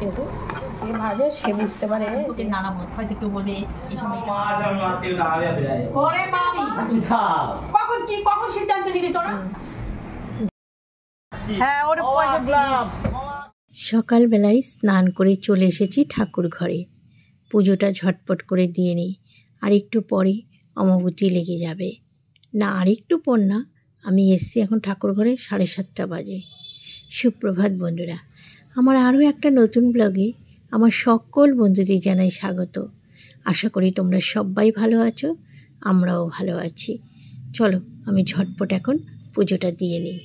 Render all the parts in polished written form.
কিন্তু যে ভাজে সে বুঝতে পারে ওকে নানা মত হয়তো কেউ বলবে এই সময় কখন সিদ্ধান্ত নিলি তোরা? হ্যাঁ ওর সকালবেলায় স্নান করে চলে এসেছি ঠাকুর ঘরে। পুজোটা ঝটপট করে দিয়ে নিই, আর একটু পরে অমাবতী লেগে যাবে। না আর একটু পর না, আমি এসছি এখন ঠাকুর ঘরে 7:30 বাজে। সুপ্রভাত বন্ধুরা, আমার আরও একটা নতুন ব্লগে আমার সকল বন্ধুদের জানাই স্বাগত। আশা করি তোমরা সবাই ভালো আছো, আমরাও ভালো আছি। চলো আমি ঝটপট এখন পুজোটা দিয়ে নিই।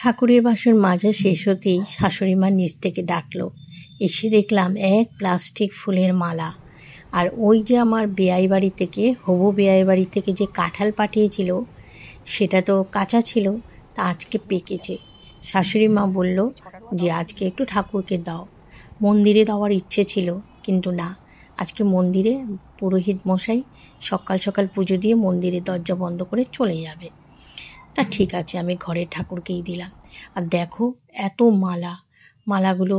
ঠাকুরের বাসন মাজা শেষ হতেই শাশুড়ি মা নিচ থেকে ডাকলো। এসে দেখলাম এক প্লাস্টিক ফুলের মালা। আর ওই যে আমার বেয়াই বাড়ি থেকে, হবু বেয়াই বাড়ি থেকে যে কাঁঠাল পাঠিয়েছিল সেটা তো কাঁচা ছিল, তা আজকে পেকেছে। শাশুড়ি মা বলল যে আজকে একটু ঠাকুরকে দাও। মন্দিরে দেওয়ার ইচ্ছে ছিল, কিন্তু না, আজকে মন্দিরে পুরোহিত মশাই সকাল সকাল পুজো দিয়ে মন্দিরের দরজা বন্ধ করে চলে যাবে। তা ঠিক আছে, আমি ঘরের ঠাকুরকেই দিলাম। আর দেখো এত মালাগুলো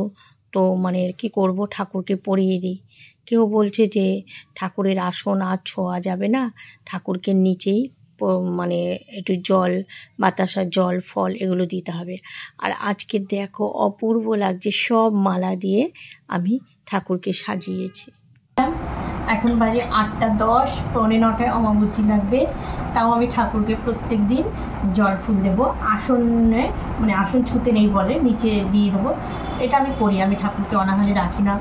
তো মানে কি করব, ঠাকুরকে পরিয়ে দিই। কেউ বলছে যে ঠাকুরের আসন আর ছোঁয়া যাবে না, ঠাকুরকে নিচেই মানে একটু জল, বাতাসা জল, ফল এগুলো দিতে হবে। আর আজকে দেখো অপূর্ব লাগছে, সব মালা দিয়ে আমি ঠাকুরকে সাজিয়েছি। এখন বাজে 8:10, 8:45 অমাবতী লাগবে। তাও আমি ঠাকুরকে প্রত্যেক দিন জল ফুল দেবো। আসনে মানে আসন ছুতে নেই বলে, নিচে দিয়ে দেবো। এটা আমি করি, আমি ঠাকুরকে অনাহারে রাখি না।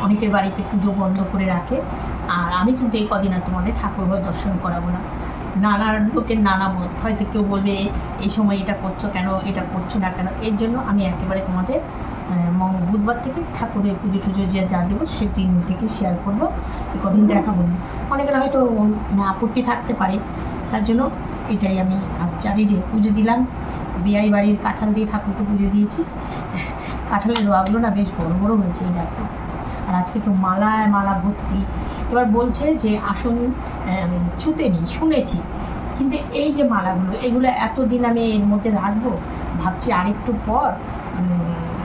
অনেকের বাড়িতে পুজো বন্ধ করে রাখে। আর আমি কিন্তু এই কদিন আর তোমাদের ঠাকুরঘর দর্শন করাবো না। নানা লোকের নানা মত, হয়তো কেউ বলবে এই সময় এটা করছো কেন, এটা করছো না কেন। এর জন্য আমি একেবারে তোমাদের বুধবার থেকে ঠাকুরের পুজো টুজো যা দেবো সে দিন থেকে শেয়ার করবো, এই কদিন দেখাবো না। অনেকের হয়তো আপত্তি থাকতে পারে, তার জন্য এটাই আমি চাই। যে পুজো দিলাম, বিয়াই বাড়ির কাঁঠাল দিয়ে ঠাকুরকে পুজো দিয়েছি। কাঁঠালের রোয়াগুলো না বেশ বড় বড় হয়েছে, এই দেখো। আর আজকে তো মালা ভর্তি। এবার বলছে যে আসন ছুতে নেই, শুনেছি, কিন্তু এই যে মালাগুলো, এগুলো এতদিন আমি এর মধ্যে রাখবো। ভাবছি আরেকটু পর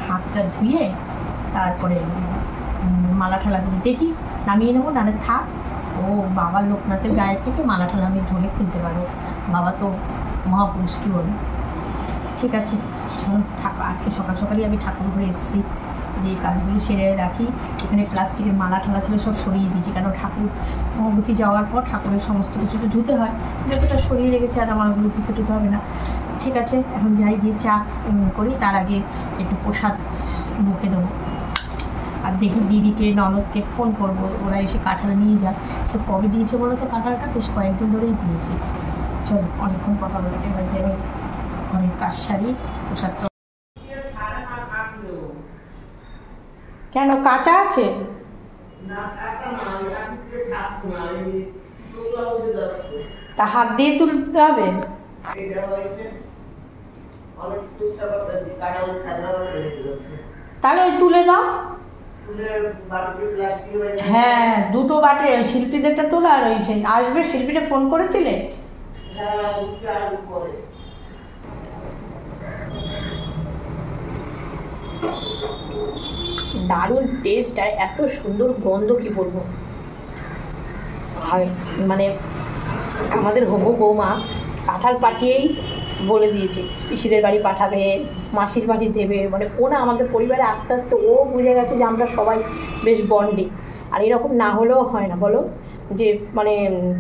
হাতটা ধুয়ে তারপরে মালা ঠালাগুলো দেখি নামিয়ে নেবো, নাহলে থাক। ও বাবার লোকনাথের গায়ের থেকে মালা ঠালা আমি ধরে খুলতে পারবো। বাবা তো মহাপুরুষ, কী বলবো। ঠিক আছে, চলুন আজকে সকাল সকালই আমি ঠাকুর ঘরে এসেছি, যে কাজগুলো সেরে রাখি। এখানে প্লাস্টিকের মালা ঠালা ছিল সব সরিয়ে দিয়েছি, কারণ ঠাকুর অমাবতী যাওয়ার পর ঠাকুরের সমস্ত কিছু তো ধুতে হয়। যতটা সরিয়ে রেখেছে আর আমার ওগুলো ধুতে হবে না। ঠিক আছে, এখন যাই, গিয়ে চা করি। তার আগে একটু প্রসাদ মুখে দেবো। আর দেখি দিদিকে, ননদকে ফোন করবো, ওরা এসে কাঁঠাল নিয়ে যাক। সে কবে দিয়েছে বলো তো কাঁঠালটা? বেশ কয়েকদিন ধরেই দিয়েছে। চলো, অনেকক্ষণ কথা বলে এবার যে আমি ঘরের কাজ সারি। প্রসাদ তো কেন কাঁচা আছে? তা হাত দিয়ে তুলতে হবে? তাহলে ওই তুলে দাও। হ্যাঁ, দুটো বাটে, শিল্পীদেরটা তোলা। আর ওই সেই আসবে শিল্পীটা ফোন করেছিলে? দারুণ টেস্ট আর এত সুন্দর গন্ধ, কি বলবো। আর মানে আমাদের হবু বৌমা কাঁঠাল পাঠিয়েই বলে দিয়েছে পিসিদের বাড়ি পাঠাবে, মাসির বাড়ি দেবে। মানে ও না আমাদের পরিবারে আস্তে আস্তে ও বুঝে গেছে যে আমরা সবাই বেশ বন্ডে। আর এরকম না হলেও হয় না বলো, যে মানে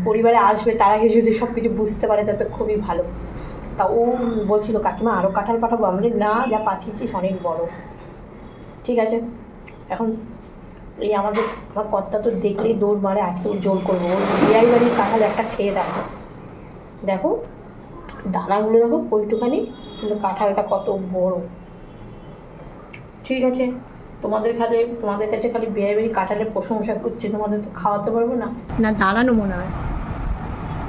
পরিবারে আসবে তার আগে যদি সব কিছু বুঝতে পারে তাতে খুবই ভালো। তা ও বলছিল কাকিমা আরও কাঁঠাল পাঠাবো। আমরা না, যা পাঠিয়েছিস অনেক বড়। ঠিক আছে, এখন এই আমার কর্তা তো দেখলেই দৌড় মারে, আজকে জোর করবো। ওর বিয়াই বাড়ির কাঁঠাল একটা খেয়ে দেখো, দেখো দানাগুলো দেখো কইটুখানি, কিন্তু কাঁঠালটা কত বড়। ঠিক আছে, তোমাদের কাছে খালি বিয়ে বাড়ি কাঁঠালের প্রশংসা করছে, তোমাদের তো খাওয়াতে পারবো না। না দাঁড়ানো মনে হয়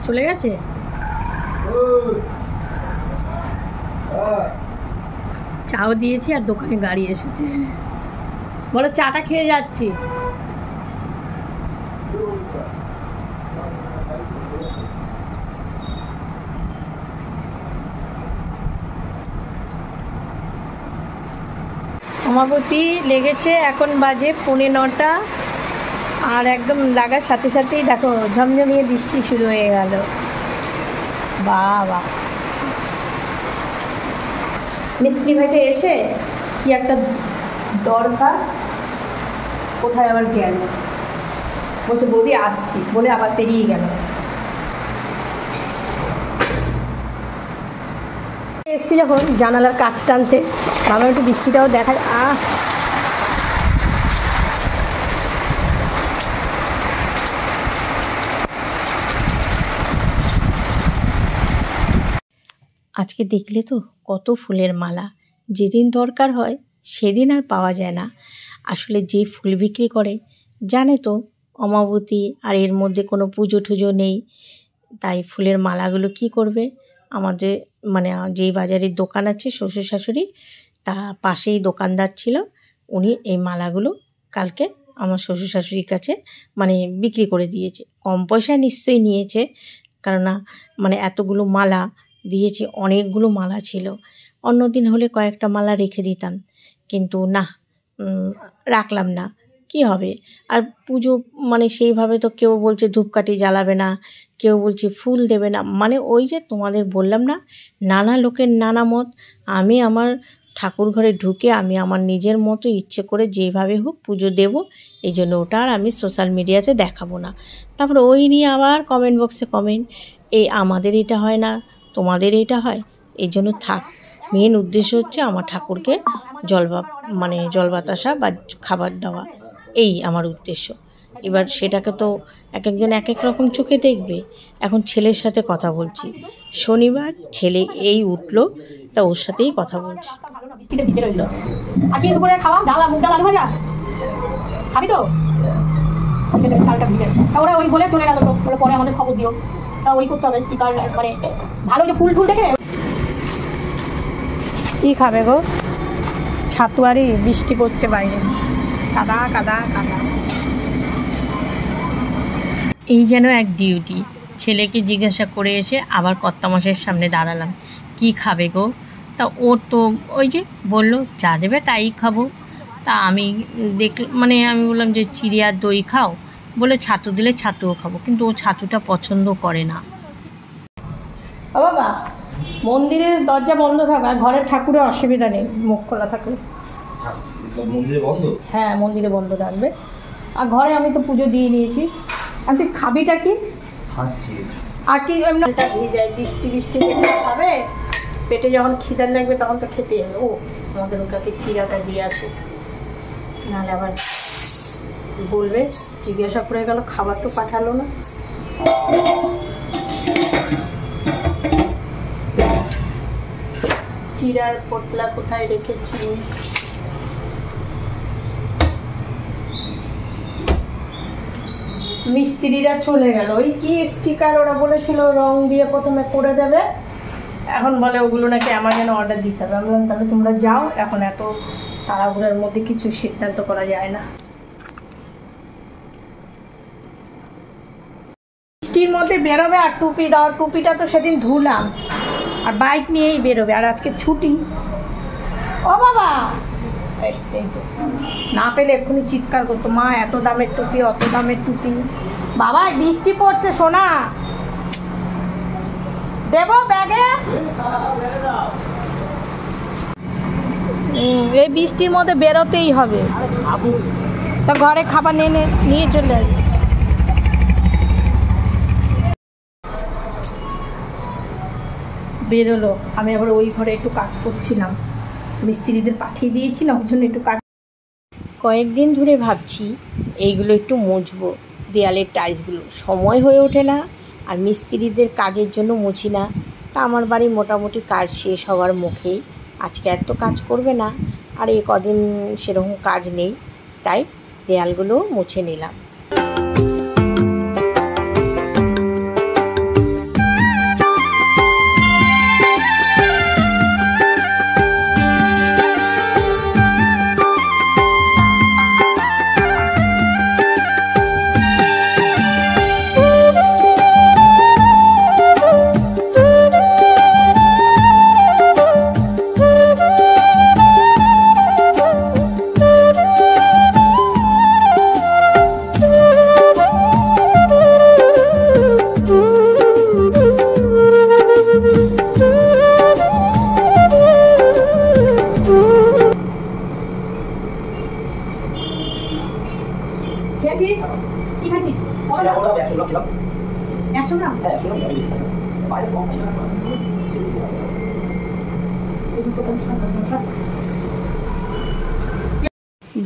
চলে গেছে। চাও দিয়েছি আর দোকানে গাড়ি এসেছে। বলো চাটা খেয়ে যাচ্ছি। অমাবতী লেগেছে, এখন বাজে 9:45 আর একদম লাগার সাথে সাথেই দেখো ঝমঝমিয়ে বৃষ্টি শুরু হয়ে গেল। বাবা, মিস্ত্রি ভাইটা এসে কি একটা দরকার, কোথায় আবার গেল, বলছে বৌদি আসছি বলে আবার পেরিয়ে গেল। এসছি যখন জানালার কাজ টানতে, ভাবলাম একটু বৃষ্টিটাও দেখা। আজকে দেখলে তো কত ফুলের মালা, যেদিন দরকার হয় সেদিন আর পাওয়া যায় না। আসলে যে ফুল বিক্রি করে জানে তো অমাবতী আর এর মধ্যে কোনো পুজো টুজো নেই, তাই ফুলের মালাগুলো কি করবে, আমাদের মানে যেই বাজারের দোকান আছে শ্বশুর শাশুড়ি, তা পাশেই দোকানদার ছিল, উনি এই মালাগুলো কালকে আমার শ্বশুর শাশুড়ির কাছে মানে বিক্রি করে দিয়েছে। কম পয়সায় নিশ্চয়ই নিয়েছে, কেননা মানে এতগুলো মালা দিয়েছে, অনেকগুলো মালা ছিল। অন্য দিন হলে কয়েকটা মালা রেখে দিতাম, কিন্তু না, রাখলাম না, কি হবে। আর পুজো মানে সেইভাবে তো কেউ বলছে ধূপকাঠি জ্বালাবে না, কেউ বলছে ফুল দেবে না, মানে ওই যে তোমাদের বললাম না, নানা লোকের নানা মত। আমি আমার ঠাকুর ঘরে ঢুকে আমি আমার নিজের মতো ইচ্ছে করে যেভাবে হোক পুজো দেব, এই জন্য ওটা আর আমি সোশ্যাল মিডিয়াতে দেখাবো না। তারপরে ওই নিয়ে আবার কমেন্ট বক্সে কমেন্ট, এই আমাদের এটা হয় না, তোমাদের এটা হয়, এই জন্য থাক। মেন উদ্দেশ্য হচ্ছে আমার ঠাকুরকে জল বাতাসা বা খাবার দেওয়া, এই আমার উদ্দেশ্য। এবার সেটাকে তো এক একজন এক এক রকম চোখে দেখবে। এখন ছেলের সাথে কথা বলছি, শনিবার ছেলে এই উঠলো, তা ওর সাথেই কথা বলছি। আজকে দুপুরে খাওয়া ডাল, মুগ ডাল, আলু ভাজা খাবি তো? চালটা ভিজে ওরা ওই বলে চলে গেল, তো বলে পরে আমাদের খবর দিও। তা ওই করতে হবে স্টিকার, মানে ভালো যে ফুল দেখে। কি খাবে গো? ছাতুয়ারি, বৃষ্টি পড়ছে বাইরে, কাদা কাদা কাদা। এই যেন এক ডিউটি। ছেলেকে জিজ্ঞাসা করে এসে আবার কর্তামশাইয়ের সামনে দাঁড়ালাম, কি খাবে গো? তা ও তো ওই যে বললো যা দেবে তাই খাবো। তা আমি আমি বললাম যে চিড়ে আর দই খাও, বলে ছাতু দিলে ছাতুও খাবো, কিন্তু ও ছাতুটা পছন্দ করে না। ও বাবা, মন্দিরের দরজা বন্ধ থাকবে আর ঘরের ঠাকুরের অসুবিধা নেই, মুখ খোলা থাকবে। মন্দিরে বন্ধ? হ্যাঁ, মন্দিরে বন্ধ থাকবে। আর ঘরে আমি তো পুজো দিয়ে নিয়েছি। আর তুই খাবিটা কি? আর কি এমনিটা ভিজায়, বৃষ্টি খাবে, পেটে যখন খিদার লাগবে তখন তো খেতে যাবে। ও আমাদের ওটাকে চিরাটা দিয়ে আসে, নাহলে আবার বলবে জিজ্ঞাসা করে গেল, খাবার তো পাঠালো না। চিরার পোটলা কোথায় রেখেছিস? মিস্ত্রিরা চলে গেল, ওই কি স্টিকার ওরা বলেছিল রং দিয়ে প্রথমে করে দেবে, এখন বলে ওগুলো নাকি অ্যামাজনে অর্ডার দিতে হবে। আমি বললাম তাহলে তোমরা যাও, এখন এত তাড়াহুড়োর মধ্যে কিছু সিদ্ধান্ত করা যায় না। বৃষ্টির মধ্যে বেরোবে আর টুপি দেওয়ার, টুপিটা তো সেদিন ধুলাম, আর বাইক নিয়েই বেরোবে, আর আজকে ছুটি। ও বাবা, এই তো না পেলে এক্ষুনি চিৎকার করতো, মা এত দামের টুপি, অত দামের টুপি। বাবা বৃষ্টি পড়ছে সোনা, দেবো ব্যাগে? এই বৃষ্টির মধ্যে বেরোতেই হবে, তা ঘরে খাবার নিয়ে চলে আসবে। বেরোলো, আমি আবার ওই ঘরে একটু কাজ করছিলাম, মিস্ত্রিদের পাঠিয়ে দিয়েছিলাম, ওই জন্য একটু কাজ। কয়েকদিন ধরে ভাবছি এইগুলো একটু মুছবো, দেয়ালের টাইলসগুলো, সময় হয়ে ওঠে না, আর মিস্ত্রিদের কাজের জন্য মুছি না। তা আমার বাড়ি মোটামুটি কাজ শেষ হওয়ার মুখেই, আজকে এত কাজ করবে না, আর এই কদিন সেরকম কাজ নেই, তাই দেয়ালগুলো মুছে নিলাম।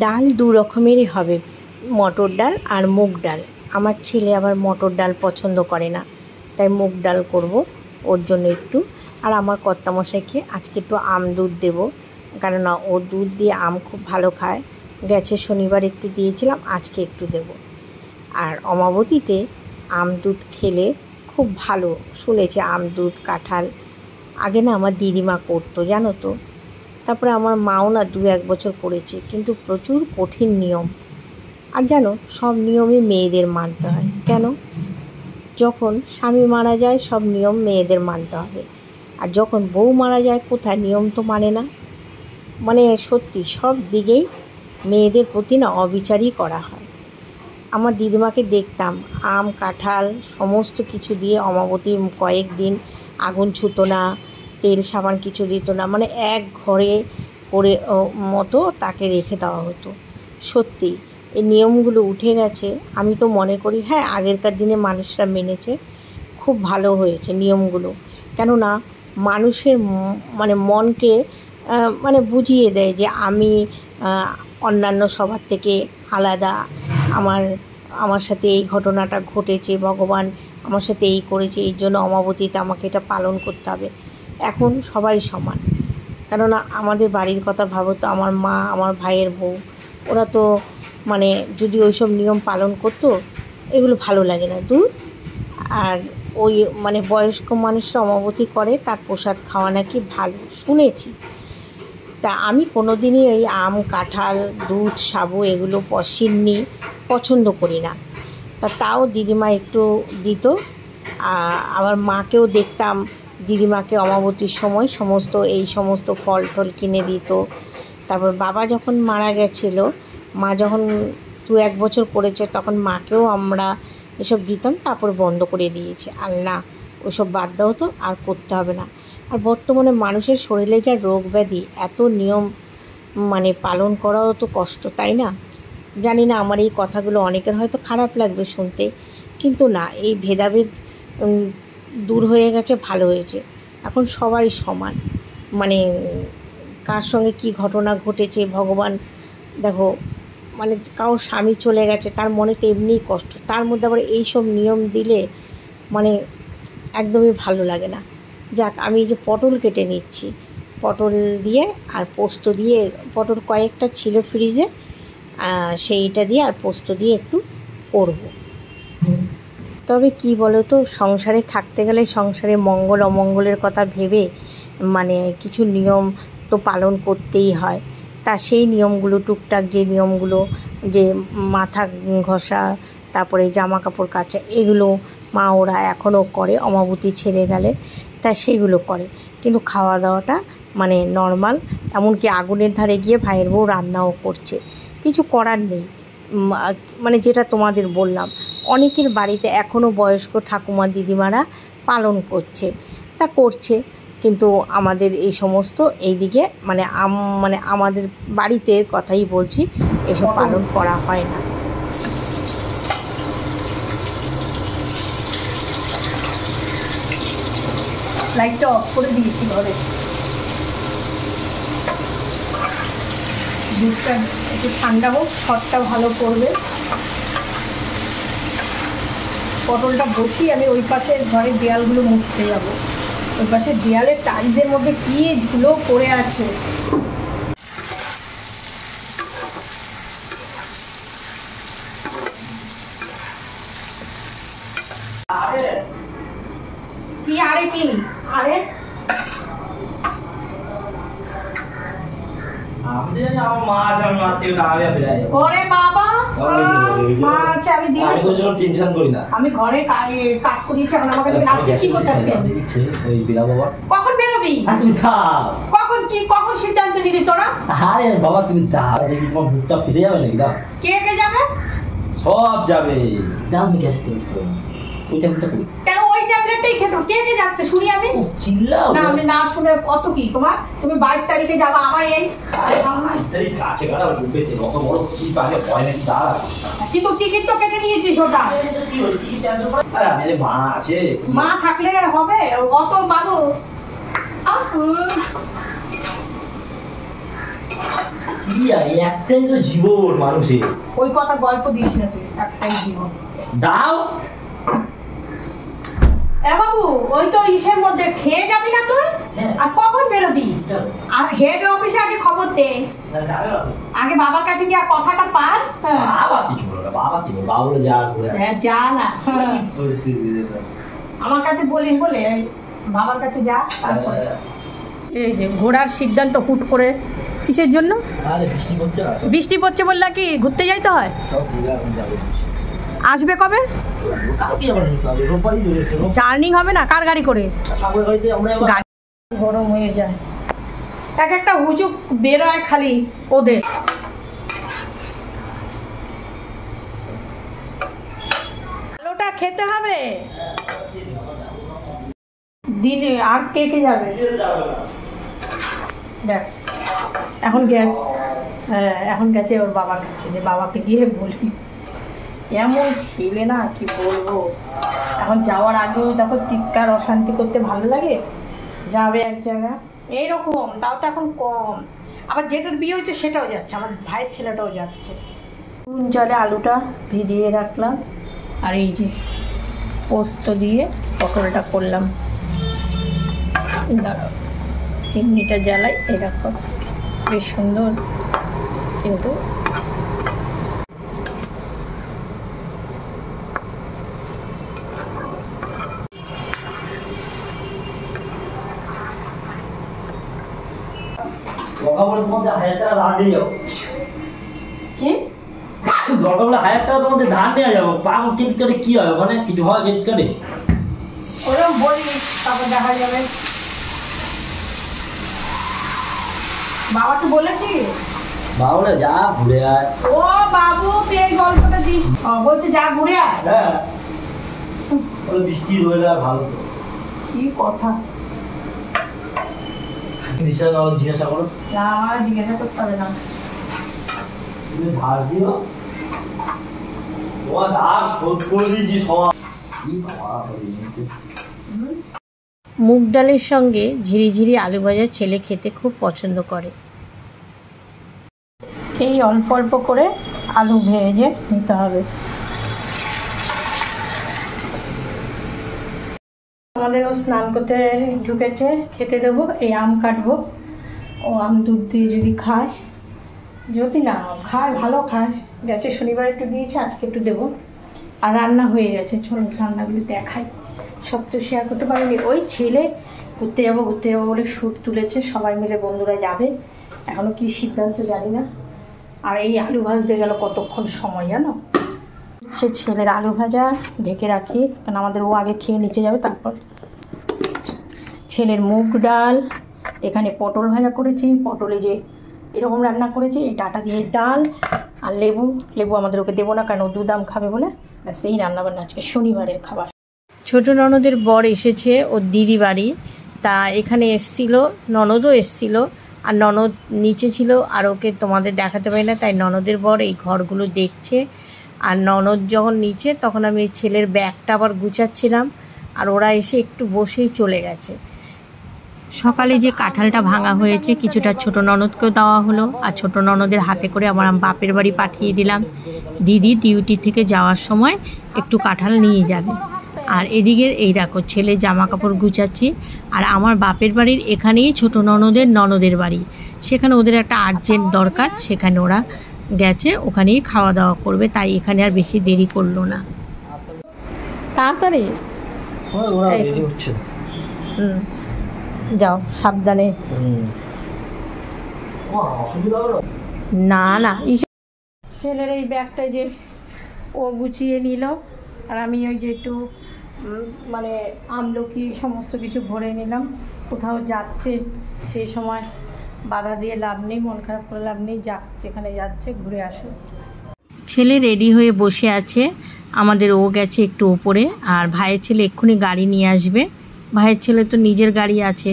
ডাল দু রকমেরই হবে, মটর ডাল আর মুগ ডাল। আমার ছেলে আবার মটর ডাল পছন্দ করে না, তাই মুগ ডাল করব ওর জন্য একটু। আর আমার কর্তামশাইকে আজকে একটু আম দুধ দেবো, কেননা ও দুধ দিয়ে আম খুব ভালো খায়। গেছে শনিবার একটু দিয়েছিলাম, আজকে একটু দেব। আর অমাবতীতে আম দুধ খেলে খুব ভালো শুনেছি, আম দুধ কাঁঠাল। আগে না আমার দিদিমা করতো জানো তো, তারপরে আমার মাও না 2-1 বছর করেছে, কিন্তু প্রচুর কঠিন নিয়ম। আর জানো, সব নিয়মই মেয়েদের মানতে হয়। কেন? যখন স্বামী মারা যায় সব নিয়ম মেয়েদের মানতে হবে, আর যখন বউ মারা যায় কোথায় নিয়ম তো মানে না। মানে সত্যি সব দিকেই মেয়েদের প্রতি না অবিচারই করা হয়। আমার দিদিমাকে দেখতাম আম কাঁঠাল সমস্ত কিছু দিয়ে অমাবতীর কয়েকদিন আগুন ছুতো না, তেল সাবান কিছু দিত না, মানে এক ঘরে করে মতো তাকে রেখে দেওয়া হতো। সত্যি এই নিয়মগুলো উঠে গেছে। আমি তো মনে করি হ্যাঁ, আগেরকার দিনে মানুষরা মেনেছে, খুব ভালো হয়েছে নিয়মগুলো। কেননা মানুষের মানে মনকে মানে বুঝিয়ে দেয় যে আমি অন্যান্য সবার থেকে আলাদা, আমার সাথে এই ঘটনাটা ঘটেছে, ভগবান আমার সাথে এই করেছে, এই জন্য অমাবতীতে আমাকে এটা পালন করতে হবে। এখন সবাই সমান। কেননা আমাদের বাড়ির কথা ভাবো তো, আমার মা, আমার ভাইয়ের বউ, ওরা তো মানে যদি ওইসব নিয়ম পালন করতো, এগুলো ভালো লাগে না দূর। আর ওই মানে বয়স্ক মানুষরা অমাবতী করে, তার প্রসাদ খাওয়া নাকি ভালো শুনেছি। তা আমি কোনো দিনই ওই আম কাঁঠাল দুধ সাবু এগুলো পছন্দ করি না। তাও দিদিমা একটু দিত। আবার মাকেও দেখতাম, দিদিমাকে অমাবতীর সময় এই সমস্ত ফল টল কিনে দিত। তারপর বাবা যখন মারা গেছিল, মা যখন 2-1 বছর করেছে, তখন মাকেও আমরা এসব দিতাম, তারপর বন্ধ করে দিয়েছে। আর না, ওসব বাদ দাও তো, আর করতে হবে না। আর বর্তমানে মানুষের শরীরে যা রোগ ব্যাধি, এত নিয়ম মানে পালন করাও তো কষ্ট, তাই না? জানি না, আমার এই কথাগুলো অনেকের হয়তো খারাপ লাগবে শুনতে, কিন্তু না, এই ভেদাভেদ দূর হয়ে গেছে, ভালো হয়েছে। এখন সবাই সমান। মানে কার সঙ্গে কি ঘটনা ঘটেছে ভগবান দেখো, মানে কারোর স্বামী চলে গেছে, তার মনে তো এমনিই কষ্ট, তার মধ্যে আবার এইসব নিয়ম দিলে মানে একদমই ভালো লাগে না। যাক, আমি যে পটল কেটে নিচ্ছি, পটল দিয়ে আর পোস্ত দিয়ে, পটল কয়েকটা ছিল ফ্রিজে, সেইটা দিয়ে আর পোস্ত দিয়ে একটু করব। তবে কি বলো তো, সংসারে থাকতে গেলে সংসারে মঙ্গল অমঙ্গলের কথা ভেবে মানে কিছু নিয়ম তো পালন করতেই হয়। তা সেই নিয়মগুলো, টুকটাক যে নিয়মগুলো, যে মাথা ঘষা, তারপরে জামা কাপড় কাচা, এগুলো মা ওরা এখনও করে অমাবতী ছেড়ে গেলে, তা সেগুলো করে। কিন্তু খাওয়া দাওয়াটা মানে নর্মাল, এমনকি আগুনের ধারে গিয়ে ভাইয়ের বউ রান্নাও করছে। কিছু করার নেই, মানে যেটা তোমাদের বললাম, অনেকের বাড়িতে এখনও বয়স্ক ঠাকুমা দিদিমারা পালন করছে, তা করছে। কিন্তু আমাদের এই সমস্ত এইদিকে মানে আমাদের বাড়িতে কথাই বলছি, এসব পালন করা হয় না। লাইটটা অফ করে দিয়েছি ঘরে। দুধটা একটু ঠান্ডা হোক, খড়টা ভালো পড়বে। পটলটা বসিয়ে আমি ওই পাশে ঘরের দেয়ালগুলো মুছতে যাবো। ওই পাশে দেয়ালের টাইলসের মধ্যে কি ধুলো পড়ে আছে। কি আরে কি আরে আমি জানি আমার মা আছে, আমি মা থেকে টাকা দিয়ে ফিরে আসবো। ওরে বাবা, মা আছে আমি দিই। আমি তো যেন টেনশন করি না। আমি ঘরে কাজ করিয়েছি, এখন আমার কাছে কি করতে আজকে? ওই বিলা বাবা কখন বেরোবি? তুমি থাক। কখন সিদ্ধান্ত নিলি তোরা? আরে বাবা তুমি দাও, দেখি তোমার মুখটা ফিরে যাবে নাকি? দাও। কে যাবে? সব যাবে। দাও আমি গ্যাস টেস্ট করি। ওই টাইমটা করি। কেন ওই ট্যাবলেটটাই খেতো? কে যাচ্ছে শুনি আমি? চিল্লাও না, আমি না শুনে কত কি তোমার? তুমি 22 তারিখে যাবা, আমার এই কাছে কাটা ঢুকেছে, অত বড় কি পাগে ভয় নাকি? দাঁড়া। কিন্তু টিকিট তো কেটে নিয়েছিস ওটা। আরে আমি যে মা আছে, মা থাকলে হবে অত বাবু। কি আর একটাই তো জীবন মানুষের। ওই কথা গল্প দিস না তুই, একটাই জীবন। দাও। বাবু ওই তো ইসের মধ্যে খেয়ে যাবি না তুই? আর কখন বেরোবি? আর হেড অফিসে আগে খবর দে, আগে বাবার কাছে গিয়ে কথাটা পার। বাবা কিছু বলো না, বাবা কি বলবো? বাবা বলে যা ঘুরে যা না, আমার কাছে বলিস বলে বাবার কাছে যা। এই যে ঘোরার সিদ্ধান্ত হুট করে কিসের জন্য? আরে বৃষ্টি পড়ছে না, বৃষ্টি পড়ছে বললা কি ঘুরতে যাইতে হয়? সব ঘুরে এখন যাবে। আসবে কবে? কালকে আবার রোববারই ধরেছে। জার্নি হবে না? কার গাড়ি করে? সামনের গাড়িতে আমরা গাড়ি গরম হয়ে যায়, এক একটা হুজুক বেরোয় খালি ওদের। আলোটা খেতে হবে দিনে। আর কে যাবে? দেখ এখন এখন গেছে ওর বাবার কাছে, যে বাবাকে গিয়ে বলি। এমন ছেলে না, কি বলবো। এখন যাওয়ার আগেও দেখো চিৎকার অশান্তি করতে ভালো লাগে। যাবে এক জায়গায় এইরকম, তাও তো এখন কম। আবার যেটার বিয়ে হয়েছে সেটাও যাচ্ছে, আমার ভাইয়ের ছেলেটাও যাচ্ছে। নুন জলে আলুটা ভিজিয়ে রাখলাম, আর এই যে পোস্ত দিয়ে পটলটা করলাম। দাঁড়াও চিমনিটা জ্বালাই, এই দেখো বেশ সুন্দর। কিন্তু দরকার মধ্যে 1000 টাকা ধার দিয়ে যাও। কি দরকার বলে 1000 টাকা তোমাদের ধার নিয়ে যাবো। পাবো ক্রেডিট কার্ডে কি হয়? মানে কিছু হয় ক্রেডিট কার্ডে? ওরকম বলি, তারপর দেখা যাবে। বাবাকে বলেছি? বাবা বলে যা ঘুরে আয়। ও বাবু তুই এই গল্পটা দিস? বলছে যা ঘুরে আয়। হ্যাঁ বলে বৃষ্টির ওয়েদার ভালো তো। কি কথা? জিজ্ঞাসা করো না, আমার জিজ্ঞাসা করতে হবে না। তুমি ধার দিও, তোমার ধার শোধ করে দিয়েছি সব। মুগ ডালের সঙ্গে ঝিরিঝিরি আলু ভাজা ছেলে খেতে খুব পছন্দ করে। এই অল্প অল্প করে আলু ভেজে নিতে হবে। আমাদেরও স্নান করতে ঢুকেছে, খেতে দেবো। এই আম কাটবো, ও আম দুধ দিয়ে যদি খায়, যদি না খায় ভালো খায়। গেছে শনিবার একটু দিয়েছে, আজকে একটু দেবো। আর রান্না হয়ে গেছে, চলুন রান্নাগুলো দেখাই। সব তো শেয়ার করতে পারিনি। ওই ছেলে ঘুরতে যাবো বলে শ্যুট তুলেছে, সবাই মিলে বন্ধুরা যাবে। এখনও কি সিদ্ধান্ত জানি না। আর এই আলু ভাজতে গেল কতক্ষণ সময় জানো। সে ছেলের আলু ভাজা ঢেকে রাখি, কারণ আমাদের ও আগে খেয়ে নিচে যাবে। তারপর ছেলের মুগ ডাল, এখানে পটল ভাজা করেছি, পটলে যে এরকম রান্না করেছি, এই ডাটা দিয়ে ডাল, আর লেবু আমাদের ওকে দেবো না, কারণ ও দুধ আম খাবে বলে। সেই রান্নাবান্না আজকে শনিবারের খাবার। ছোট ননদের বর এসেছে ওর দিদি বাড়ি, তা এখানে এসছিল, ননদও এসছিল। আর ননদ নিচে ছিল, আর ওকে তোমাদের দেখাতে পারি না, তাই ননদের বর এই ঘরগুলো দেখছে। আর ননদ যখন নিচে, তখন আমি এই ছেলের ব্যাগটা আবার গুছাচ্ছিলাম, আর ওরা এসে একটু বসেই চলে গেছে। সকালে যে কাঁঠালটা ভাঙা হয়েছে, কিছুটা ছোট ননদকেও দেওয়া হলো, আর ছোট ননদের হাতে করে আমার বাপের বাড়ি পাঠিয়ে দিলাম। দিদি ডিউটি থেকে যাওয়ার সময় একটু কাঁঠাল নিয়ে যাবে। আর এদিকে এই দেখো ছেলে জামা কাপড় গুছাচ্ছি। আর আমার বাপের বাড়ির এখানেই ছোট ননদের বাড়ি, সেখানে ওদের একটা আর্জেন্ট দরকার, সেখানে ওরা গেছে, ওখানেই খাওয়া দাওয়া করবে, তাই এখানে আর বেশি দেরি করলো না। তাড়াতাড়ি ওরা এই তো। রেডি হচ্ছে। যাও সাবধানে। অসুবিধা হলো না না, ছেলের এই ব্যাগটা যে ও গুছিয়ে নিল, আর আমি ওই যে একটু মানে আমলকি সমস্ত কিছু ভরে নিলাম। কোথাও যাচ্ছে সেই সময় বাধা দিয়ে লাভ নেই, মন খারাপ করে লাভ নেই, যাক যেখানে যাচ্ছে ঘুরে আসো। ছেলে রেডি হয়ে বসে আছে, আমাদের ও গেছে একটু ওপরে, আর ভাইয়ের ছেলে এক্ষুনি গাড়ি নিয়ে আসবে। ভাইয়ের ছেলে তো নিজের গাড়ি আছে,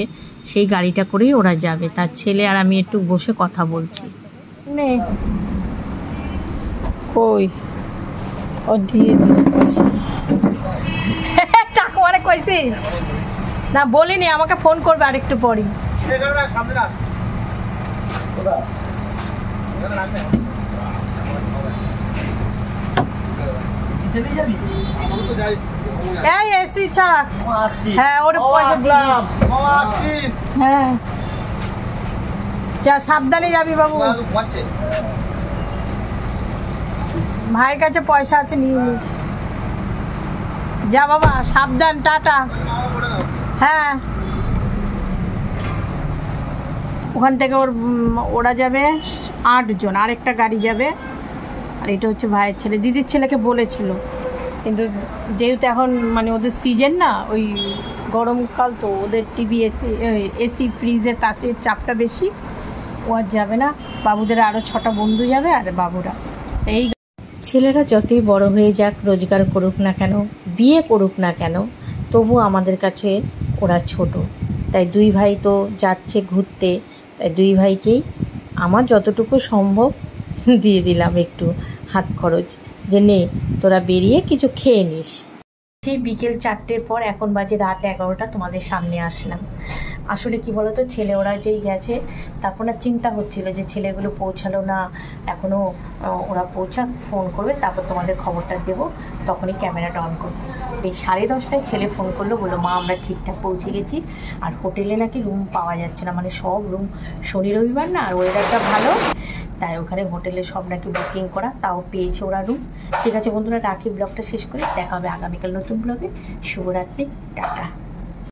সেই গাড়িটা করেই ওরা যাবে। তার ছেলে আর আমি একটু বসে কথা বলছি। নে কই ও দিয়ে দিয়েছে টাকা অনেক কইছিস না? বলিনি, আমাকে ফোন করবে আরেকটু পরই। চলে যাবি? এই এসি ছাড়া আসছি। হ্যাঁ ওর পয়সা আসলাম। হ্যাঁ যা সাবধানে যাবি বাবু, ভাইয়ের কাছে পয়সা আছে নিয়ে নিস। যা বাবা সাবধান, টাটা। হ্যাঁ ওখান থেকে ওরা যাবে 8 জন, আরেকটা গাড়ি যাবে। আর এটা হচ্ছে ভাইয়ের ছেলে, দিদির ছেলেকে বলেছিল, কিন্তু যেহেতু এখন মানে ওদের সিজন না, ওই গরমকাল তো ওদের টিভি এসি ফ্রিজের কাজের চাপটা বেশি, ও আর যাবে না। বাবুদের আরও 6টা বন্ধু যাবে আর বাবুরা। এই ছেলেরা যতই বড় হয়ে যাক, রোজগার করুক না কেন, বিয়ে করুক না কেন, তবু আমাদের কাছে ওরা ছোট। তাই দুই ভাই তো যাচ্ছে ঘুরতে, তাই দুই ভাইকেই আমার যতটুকু সম্ভব দিয়ে দিলাম একটু হাত খরচ, যে নে তোরা বেরিয়ে কিছু খেয়ে নিস। সেই বিকেল 4টের পর এখন বাজে রাত 11টা, তোমাদের সামনে আসলাম। আসলে কি বলতো, ছেলে ওরা যেই গেছে, তারপর না চিন্তা হচ্ছিল যে ছেলেগুলো পৌঁছালো না এখনও, ওরা পৌঁছাক ফোন করবে, তারপর তোমাদের খবরটা দেবো, তখনই ক্যামেরাটা অন করবো। এই 10:30টায় ছেলে ফোন করলো, বললো মা আমরা ঠিকঠাক পৌঁছে গেছি, আর হোটেলে নাকি রুম পাওয়া যাচ্ছে না, মানে সব রুম শনি রবিবার না, আর ওয়েদারটা ভালো, তাই ওখানে হোটেলে সব নাকি বুকিং করা, তাও পেয়েছে ওরা রুম। ঠিক আছে বন্ধুরা, রাখি, ব্লগটা শেষ করে দেখা হবে আগামীকাল নতুন ব্লগে। শুভরাত্রি, টাটা।